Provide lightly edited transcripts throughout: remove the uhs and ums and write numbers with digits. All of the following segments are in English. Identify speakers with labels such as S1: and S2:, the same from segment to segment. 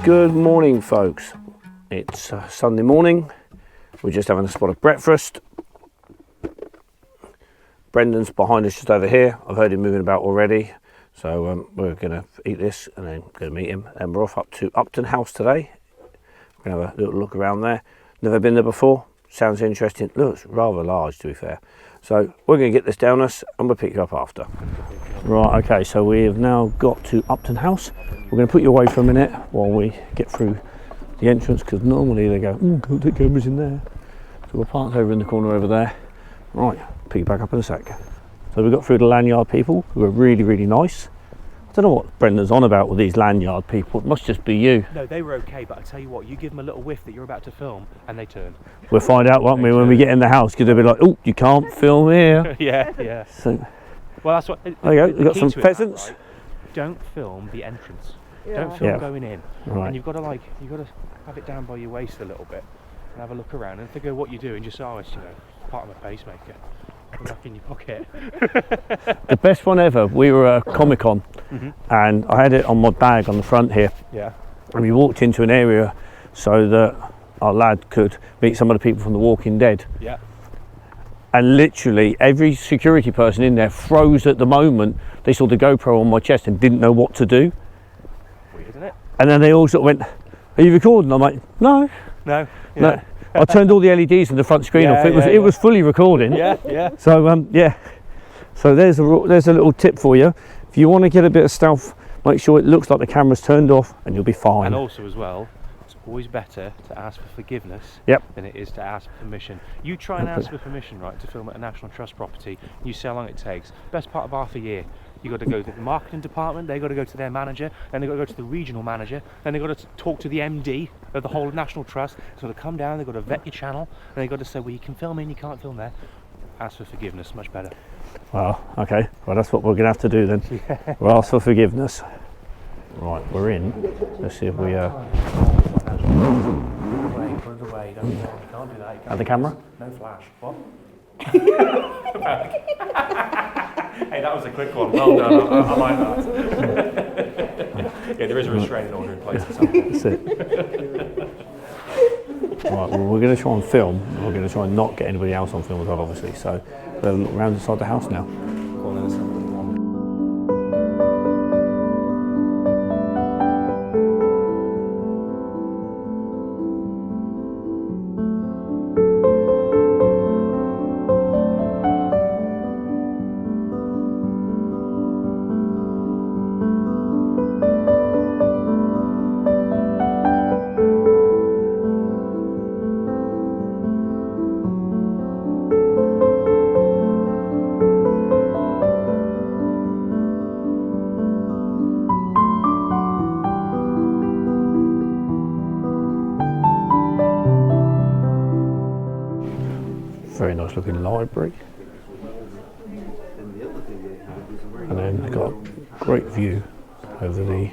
S1: Good morning, folks. It's Sunday morning. We're just having a spot of breakfast. Brendan's behind us just over here. I've heard him moving about already. So we're going to eat this and then going to meet him. And we're off up to Upton House today. We're going to have a little look around there. Never been there before. Sounds interesting. Looks rather large, to be fair. So we're going to get this down us and we'll pick you up after. Right, okay, so we have now got to Upton House. We're going to put you away for a minute while we get through the entrance, because normally they go, can't take cameras in there. So we're parked over in the corner over there. Right, pick you back up in a sec. So we got through the lanyard people, who are really, really nice. I don't know what Brendan's on about with these lanyard people. It must just be you.
S2: No, they were okay, but I tell you what, you give them a little whiff that you're about to film, and they turn.
S1: We'll find out, won't we, when we get in the house, because they'll be like, oh, you can't film here.
S2: Yeah.
S1: So,
S2: well, that's what.
S1: There you go. We've got some pheasants.
S2: Right? Don't film the entrance. Yeah. Don't film going in.
S1: Right.
S2: And you've got to have it down by your waist a little bit, and have a look around and think of what you're doing. Just it's part of my pacemaker. Back in your pocket.
S1: The best one ever. We were at Comic-Con, and I had it on my bag on the front here.
S2: Yeah.
S1: And we walked into an area so that our lad could meet some of the people from The Walking Dead.
S2: Yeah.
S1: And literally every security person in there froze at the moment they saw the GoPro on my chest and didn't know what to do.
S2: Weird, isn't it?
S1: And then they all sort of went, "Are you recording?" I'm like, "No."
S2: No. Yeah.
S1: No. I turned all the LEDs in the front screen off. It was fully recording.
S2: Yeah.
S1: So So there's a little tip for you. If you want to get a bit of stealth, make sure it looks like the camera's turned off, and you'll be fine.
S2: And also as well, it's always better to ask for forgiveness than it is to ask for permission. You try and ask for permission, right, to film at a National Trust property. You see how long it takes. Best part of half a year. You got to go to the marketing department, they got to go to their manager, then they got to go to the regional manager, then they got to talk to the MD of the whole National Trust. So they come down, they got to vet your channel, and they got to say, well, you can film in, you can't film there. Ask for forgiveness, much better.
S1: Well, okay. Well, that's what we're going to have to do then. We'll ask for forgiveness. Right, we're in. Let's see if we
S2: Put it away, don't you can't do that.
S1: At the camera?
S2: No flash. What? Hey, that was a quick one. Well done. I like that. Yeah, there is a restraining order in place.
S1: That's it. Right, well, we're going to try and film. We're going to try and not get anybody else on film as well, obviously. So we'll look around inside the house now. Very nice looking library, and then they've got a great view over the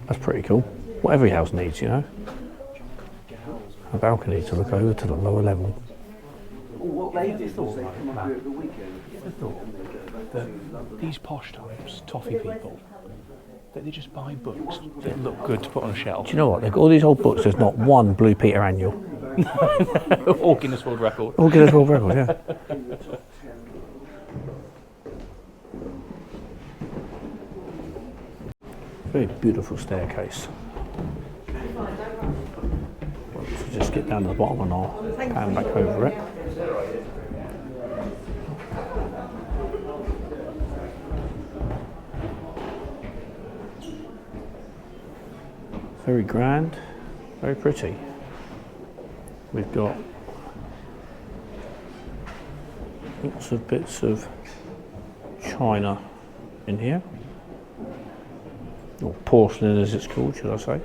S1: that's pretty cool. What every house needs, a balcony to look over to the lower level.
S2: What they did thought that these posh types, toffee people, that they just buy books that look good to put on a shelf.
S1: Do you know what? They've got all these old books. There's not one Blue Peter Annual.
S2: Or Guinness World Record.
S1: Or Guinness World Record, yeah. Very beautiful staircase. So just get down to the bottom and I'll pan back over it. Very grand, very pretty. We've got lots of bits of china in here, or porcelain as it's called, should I say.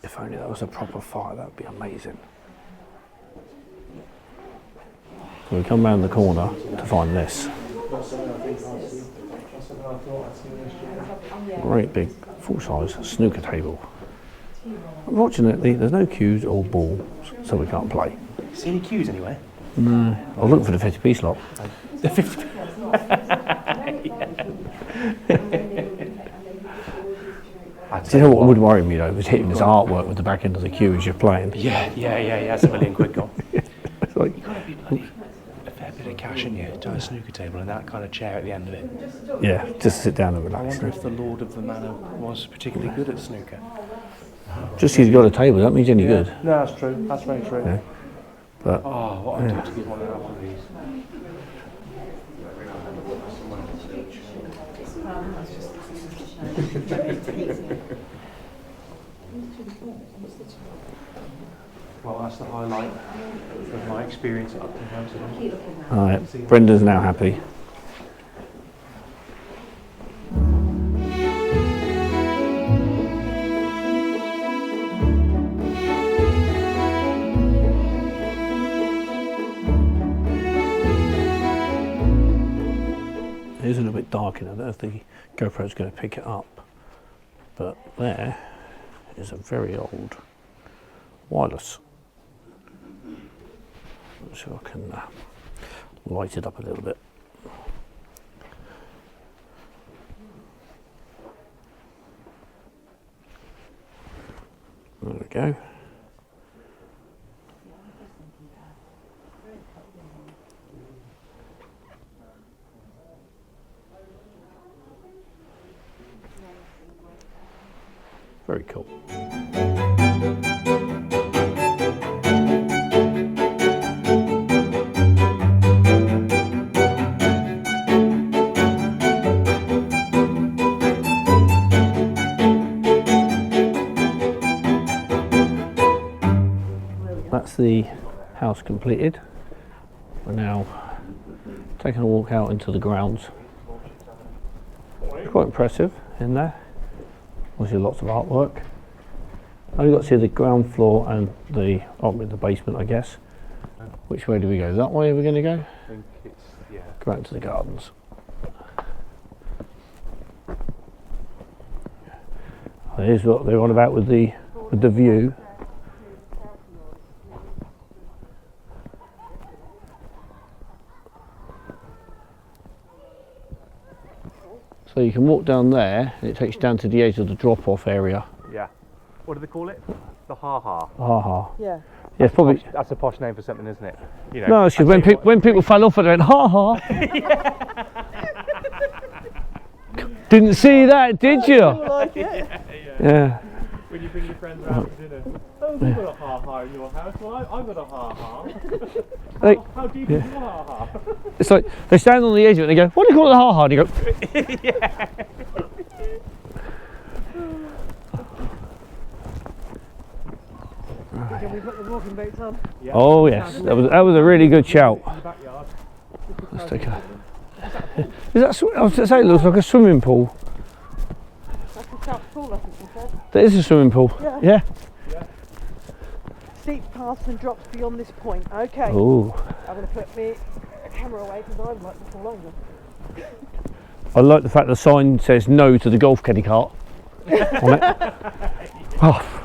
S1: If only that was a proper fire, that would be amazing. So we come round the corner to find this. Great big full-size snooker table. Unfortunately, there's no cues or balls, so we can't play.
S2: See any cues anywhere?
S1: No. I was looking for the 50p slot.
S2: The 50.
S1: Do you know what would worry me though? Was hitting this artwork with the back end of the cue as you're playing.
S2: Yeah. That's £1,000,000 gone.
S1: It's like,
S2: You've got to be bloody a fair bit of cash in you to have a snooker table and that kind of chair at the end of it.
S1: yeah, just sit down and
S2: I
S1: relax.
S2: wonder if the lord of the manor was particularly good at snooker.
S1: Just because you've got a table, that means you're any good.
S2: No, that's true. That's very true.
S1: Yeah. But
S2: Oh, what I'd do to get one of these. Well, that's the highlight of my experience at Upton House.
S1: alright, Brendan's now happy. It is a little bit dark in it. I don't know if the GoPro's going to pick it up, but there is a very old wireless. So I can light it up a little bit. There we go. Very cool. That's the house completed. We're now taking a walk out into the grounds. It's quite impressive in there. Obviously lots of artwork. Only got to see the ground floor and the basement, I guess. Which way do we go? That way are we going to go?
S2: I think it's, yeah.
S1: Go out to the gardens. Here's what they're on about with the view. So you can walk down there and it takes you down to the edge of the drop-off area.
S2: Yeah. What do they call it? The ha-ha.
S1: Ha-ha.
S3: Yeah.
S1: Yeah, it's probably...
S2: That's a posh name for something, isn't it? You know,
S1: No, it's because when people fell off, they went ha-ha. Didn't see that, did you?
S3: Like it.
S1: Yeah.
S2: When you bring your friends around for dinner. Oh, you've got a ha-ha in your house. Well, I've got a ha-ha. How deep is your ha-ha?
S1: It's like they stand on the edge of it and they go, what do you call the ha-ha? And you go,
S2: Yeah.
S3: Can we put the walking boots on?
S2: Yeah.
S1: oh yes, that was a really good shout.
S2: In the backyard.
S1: Let's take a... Is that, I was going to say, it looks like a swimming pool.
S3: That's a sharp pool, I think you said.
S1: That is a swimming pool.
S3: Yeah.
S1: Yeah.
S3: Steep paths and drops beyond this point. Okay.
S1: Oh,
S3: I'm going to put my camera away because I would like to fall over.
S1: I like the fact the sign says no to the golf caddy cart on it. Oh.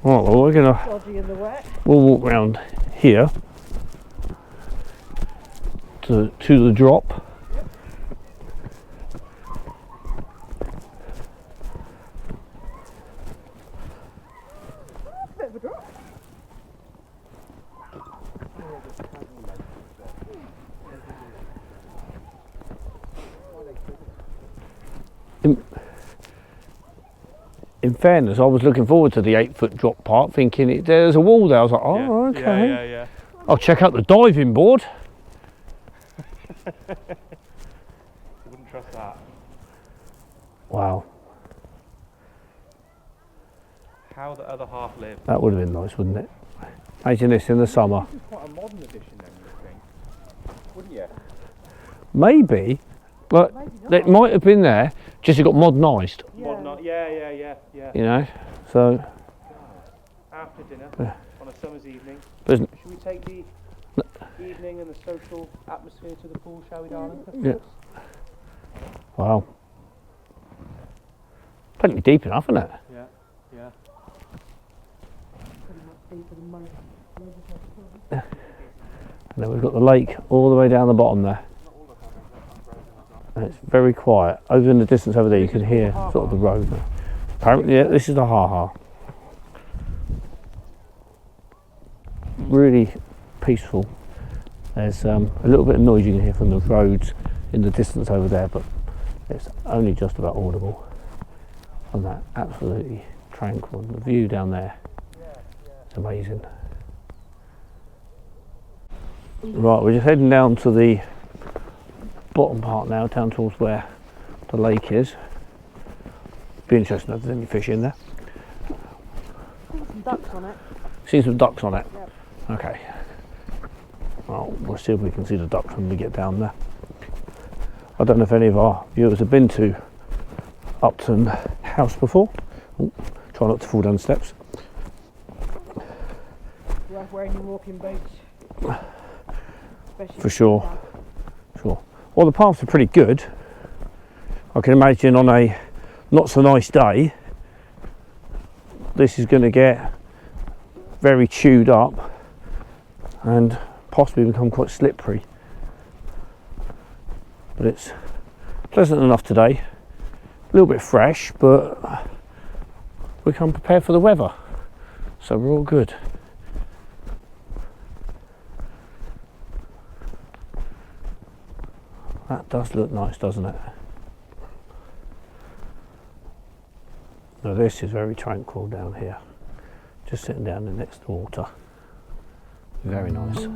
S1: Right, well, we're gonna.
S3: Dodgy in the wet.
S1: We'll walk round here to the drop.
S3: Bit of a drop.
S1: In fairness, I was looking forward to the 8-foot drop part, thinking there's a wall there. I was like, oh, okay.
S2: Yeah.
S1: I'll check out the diving board.
S2: Wouldn't trust that.
S1: Wow,
S2: How the other half lived.
S1: that would have been nice, wouldn't it? Imagine this in the summer.
S2: This is quite a modern edition then, you think? Wouldn't you?
S1: Maybe, but it might have been there, just it got modernised,
S3: Yeah.
S2: Yeah.
S1: you know. So,
S2: After dinner,
S1: Yeah.
S2: on a summer's evening,
S1: But
S2: should we take the evening and the social atmosphere to the pool, shall we, darling?
S1: Yeah. Wow. Plenty deep enough, isn't it?
S2: Yeah, yeah.
S3: Pretty much deeper than most.
S1: And then we've got the lake all the way down the bottom there. And it's very quiet. Over in the distance over there you can hear sort of the road. Apparently, yeah, this is the ha-ha. Really peaceful. There's a little bit of noise you can hear from the roads in the distance over there, but it's only just about audible. And that absolutely tranquil. The view down there is amazing. Right, we're just heading down to the bottom part now, down towards where the lake is. Be interesting if there's any fish in there.
S3: Some ducks on it.
S1: See some ducks on it?
S3: Yep.
S1: Okay. Well, we'll see if we can see the ducks when we get down there. I don't know if any of our viewers have been to Upton House before. Ooh, try not to fall down the steps.
S3: Worth wearing your walking boots.
S1: For sure. Sure. Well, the paths are pretty good. I can imagine on a not so nice day, this is going to get very chewed up and possibly become quite slippery. But it's pleasant enough today. A little bit fresh, but we can prepare for the weather, so we're all good. That does look nice, doesn't it? Now this is very tranquil down here. Just sitting down next to the water. Very nice.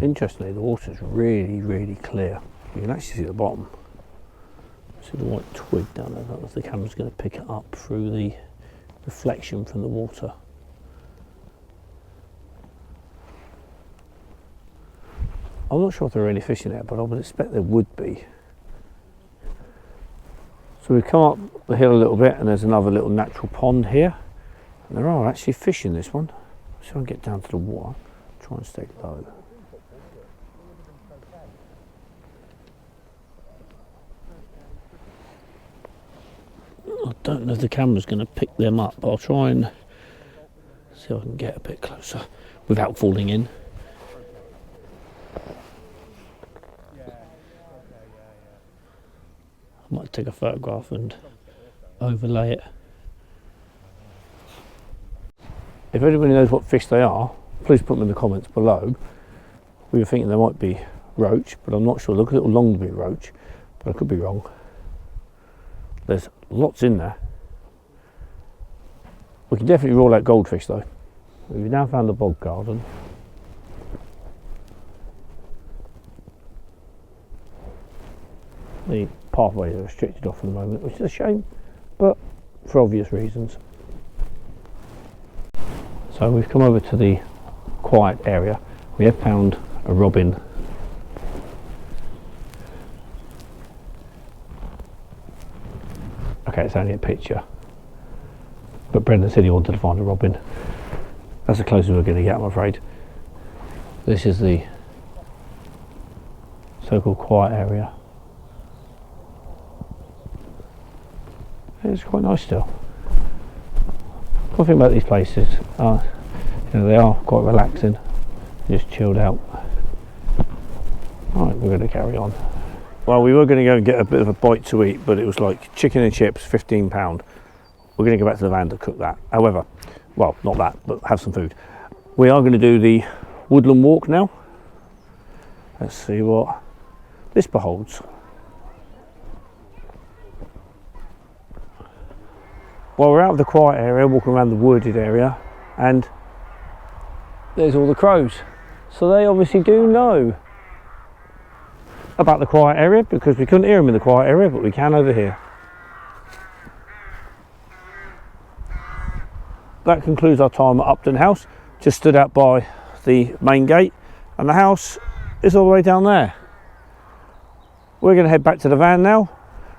S1: Interestingly, the water's really clear. You can actually see the bottom. See the white twig down there. I don't know if the camera's going to pick it up through the reflection from the water. I'm not sure if there are any fish in there, but I would expect there would be. So we've come up the hill a little bit, and there's another little natural pond here. And there are actually fish in this one. So I can get down to the water. Try and stay low. I don't know if the camera's going to pick them up, but I'll try and see if I can get a bit closer without falling in. I might take a photograph and overlay it. If anybody knows what fish they are, please put them in the comments below. We were thinking there might be roach, but I'm not sure. They look a little long to be roach, but I could be wrong. There's lots in there. We can definitely rule out goldfish though. We've now found the bog garden. The pathways are restricted off for the moment, which is a shame, but for obvious reasons. So we've come over to the quiet area. We have found a robin. Okay, it's only a picture, but Brendan said he wanted to find a robin. That's the closest we're going to get, I'm afraid. This is the so-called quiet area. It's quite nice still. One thing about these places, they are quite relaxing, just chilled out. Right, we're going to carry on. Well, we were going to go and get a bit of a bite to eat, but it was like chicken and chips, £15. We're going to go back to the van to cook that. However, well, not that, but have some food. We are going to do the woodland walk now. Let's see what this beholds. Well, we're out of the quiet area, walking around the wooded area, and there's all the crows. So they obviously do know about the quiet area because we couldn't hear them in the quiet area, but we can over here. That concludes our time at Upton House. Just stood out by the main gate, and the house is all the way down there. We're going to head back to the van now,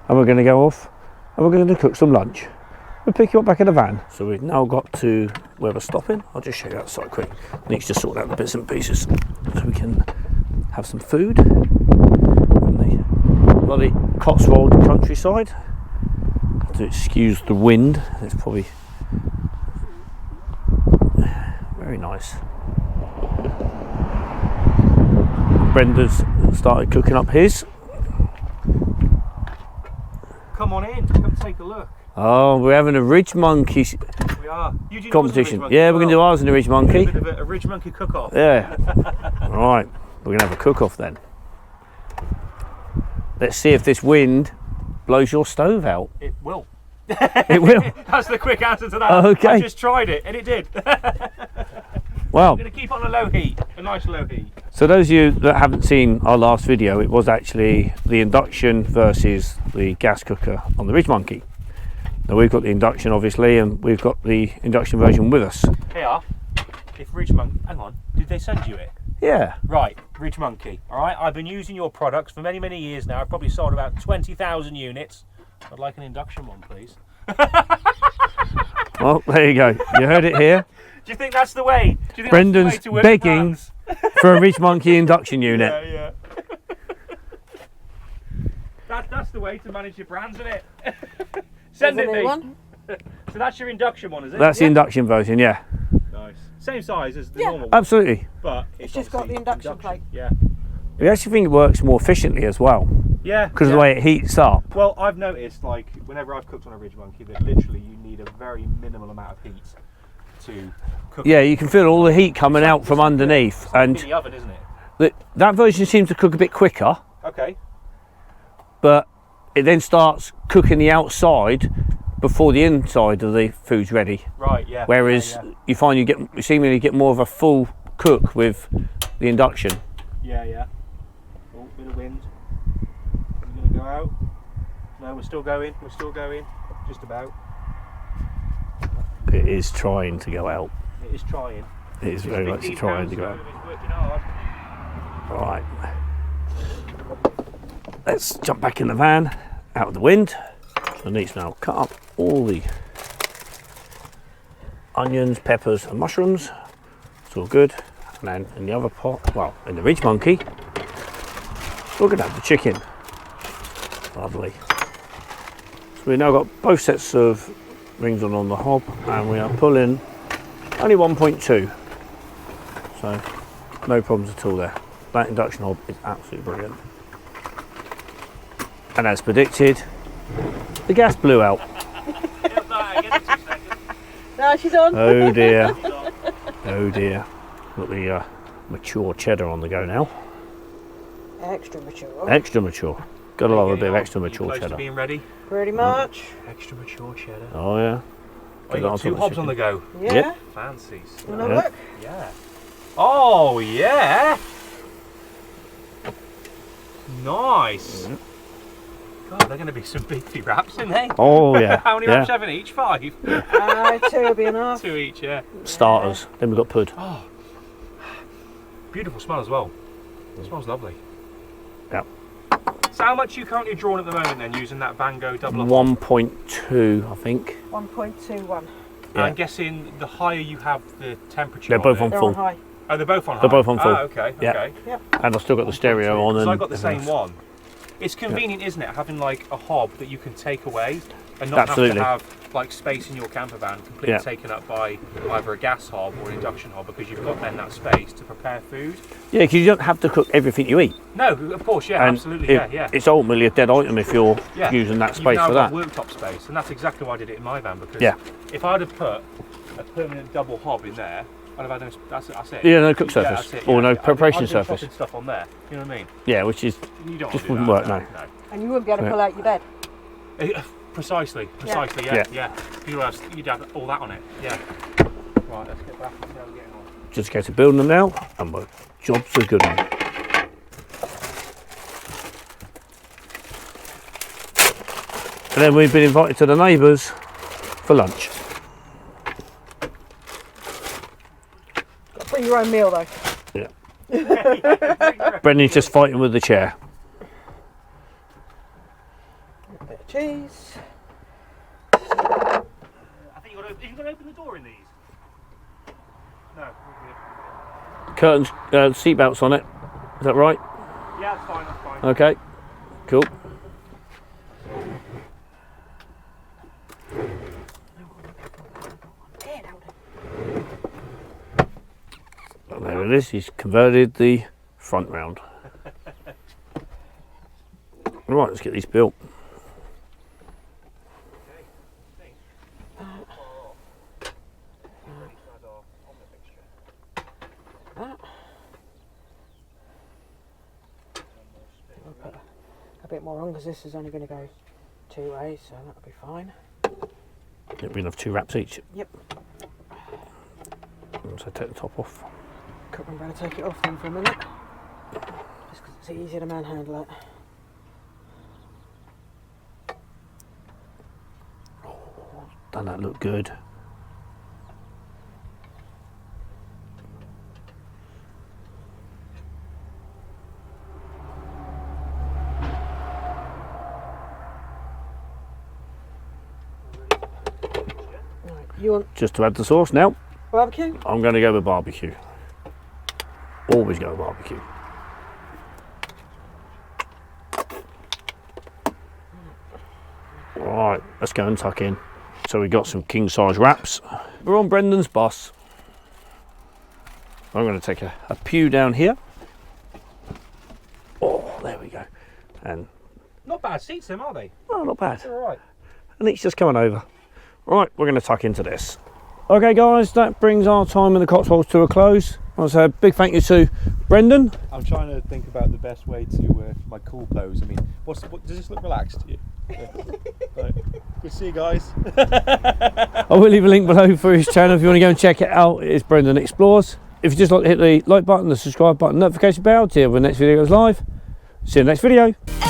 S1: and we're going to go off and we're going to cook some lunch. We'll pick you up back in the van. So we've now got to where we're stopping. I'll just show you outside quick. I need to just sort out the bits and pieces so we can have some food on the bloody Cotswold countryside. To excuse the wind, it's probably very nice. Brenda's started cooking up his.
S2: Come on in, come take a look.
S1: Oh, we're having a Ridge Monkey
S2: We are. You do
S1: competition.
S2: Monkey
S1: Yeah, we're going to do ours in the Ridge Monkey.
S2: A bit of a Ridge Monkey cook-off.
S1: Yeah. Right, we're going to have a cook-off then. Let's see if this wind blows your stove out.
S2: It will.
S1: It will.
S2: That's the quick answer to that.
S1: Okay.
S2: I just tried it and it did.
S1: Well,
S2: I'm going to keep on a low heat, a nice low heat.
S1: so those of you that haven't seen our last video, it was actually the induction versus the gas cooker on the Ridge Monkey. Now we've got the induction obviously, and we've got the induction version with us.
S2: Here, if Ridge Monkey, hang on, did they send you it?
S1: Yeah.
S2: Right, Ridge Monkey, all right, I've been using your products for many, many years now. I've probably sold about 20,000 units. I'd like an induction one, please.
S1: Well, there you go. You heard it here.
S2: Do you think that's the way? Do you think
S1: Brendan's
S2: that's the way to work
S1: begging
S2: plans?
S1: for a Ridge Monkey induction unit.
S2: Yeah, yeah. That's the way to manage your brands, isn't it? Send it me.
S3: One?
S2: So that's your induction one, is it?
S1: That's the induction version, yeah.
S2: Nice. Same size as the
S3: Yeah.
S2: normal one,
S1: Absolutely.
S2: but
S3: It's just got the
S2: obviously
S3: induction plate.
S2: Yeah.
S1: We actually think it works more efficiently as well
S2: Yeah.
S1: because of the way it heats up.
S2: Well, I've noticed, like, whenever I've cooked on a Ridge Monkey, that literally you need a very minimal amount of heat to cook.
S1: Yeah, you can feel all the heat coming out from underneath,
S2: It's like
S1: and
S2: a mini oven, isn't it?
S1: that version seems to cook a bit quicker,
S2: Okay.
S1: but it then starts cooking the outside before the inside of the food's ready.
S2: Right. Yeah.
S1: Whereas
S2: Yeah.
S1: you find you seemingly get more of a full cook with the induction.
S2: Yeah. Yeah. Oh, bit of wind. Are we going to go out? No, we're still going. We're still going. Just about.
S1: It is trying to go out.
S2: It is trying.
S1: It is very much
S2: 15
S1: trying
S2: pounds
S1: to go out.
S2: stone, it's working hard.
S1: Right. Let's jump back in the van, out of the wind. I need to now cut up all the onions, peppers and mushrooms. It's all good. And then in the other pot, well, in the Ridge Monkey, we're going to have the chicken. Lovely. So we've now got both sets of rings on the hob, and we are pulling only 1.2. So no problems at all there. That induction hob is absolutely brilliant. And as predicted, the gas blew out.
S3: No, she's on.
S1: Oh dear. Oh dear. Got the mature cheddar on the go now.
S3: Extra mature.
S1: Extra mature. Gotta love a bit of extra
S2: You
S1: mature
S2: close to
S1: cheddar.
S2: being ready?
S3: Pretty much.
S2: Extra mature cheddar.
S1: Oh yeah.
S2: Oh, you got two hobs on the go.
S3: Yeah.
S1: Yep.
S2: Fancy
S3: Wanna
S2: stuff.
S3: look?
S2: Yeah. Oh yeah. Nice.
S1: Mhm.
S2: God, they're going to be some beefy wraps, aren't they?
S1: Oh yeah.
S2: How many
S1: yeah.
S2: wraps have in each? 5?
S3: 2 will be enough.
S2: 2 each, yeah.
S1: Starters. Then we've got pud.
S2: Oh, beautiful smell as well. It smells lovely.
S1: Yep.
S2: So how much are you currently drawing at the moment then, using that Van Gogh double up?
S1: 1.2, I think.
S3: 1.21.
S1: Yeah.
S2: I'm guessing the higher you have the temperature.
S1: They're both on
S3: They're
S1: full.
S3: on high.
S2: Oh, they're both on high.
S1: They're both on full.
S2: Oh, okay.
S1: Yeah.
S2: Okay.
S3: Yep.
S1: And I've still got the stereo on.
S2: So
S1: And
S2: I got the same
S1: everything else.
S2: one. It's convenient, isn't it, having like a hob that you can take away and not
S1: Absolutely.
S2: have to have like space in your camper van completely
S1: Yeah.
S2: taken up by either a gas hob or an induction hob, because you've got then that space to prepare food.
S1: Yeah, because you don't have to cook everything you eat.
S2: No, of course, yeah,
S1: And
S2: absolutely,
S1: it-
S2: yeah.
S1: It's ultimately a dead item if you're
S2: Yeah.
S1: using that
S2: You've
S1: space
S2: now
S1: for
S2: got
S1: that.
S2: worktop space, and that's exactly why I did it in my van, because
S1: Yeah.
S2: if I'd have put a permanent double hob in there, I'd have had that's it.
S1: Yeah, no cook
S2: Yeah,
S1: surface.
S2: that's it,
S1: Or
S2: yeah.
S1: no
S2: I'd
S1: preparation
S2: been
S1: surface.
S2: chopping stuff on there. You know what I mean?
S1: Yeah, which is
S2: You don't
S1: Just
S2: want to
S1: wouldn't
S2: do
S1: work,
S2: that,
S1: no.
S3: And you wouldn't be able to
S1: Yeah.
S3: pull out your bed.
S2: Precisely, yeah,
S1: Yeah.
S2: yeah. You'd have all that on it, yeah. Right, let's get back and see how we're getting on.
S1: just a case of building them now, and we're jobs are good on. And then we've been invited to the neighbours for lunch.
S3: Got to bring your own meal though.
S1: Yeah. Brendan's just fighting with the chair.
S3: A bit of cheese.
S2: I think you're going to open the door in these. No.
S1: Curtains, seatbelts on it. Is that right?
S2: Yeah, that's fine. That's fine.
S1: Okay. Cool. And there it is. He's converted the front round. Right, let's get these built.
S3: A bit more on because this is only going to go 2 ways, so that'll be fine.
S1: Get rid of 2 wraps each.
S3: Yep.
S1: So take the top off.
S3: I'm going to take it off then for a minute, just because it's easier to manhandle it.
S1: Doesn't that look good?
S3: You want
S1: Just to add the sauce now.
S3: barbecue?
S1: I'm going to go with barbecue. Always go with barbecue. Right, let's go and tuck in. So we got some king size wraps. We're on Brendan's bus. I'm going to take a pew down here. Oh, there we go. And
S2: Not bad seats, them, are they?
S1: oh, not bad.
S2: All right.
S1: And it's just coming over. Right, we're going to tuck into this. Okay guys, that brings our time in the Cotswolds to a close. I want to say a big thank you to Brendan.
S2: I'm trying to think about the best way to my cool pose. I mean, what does this look relaxed to you? Yeah. Right. Good to see you guys.
S1: I will leave a link below for his channel if you want to go and check it out. It's Brendan Explores. If you just like to hit the like button, the subscribe button, notification bell to hear when the next video goes live. See you in the next video.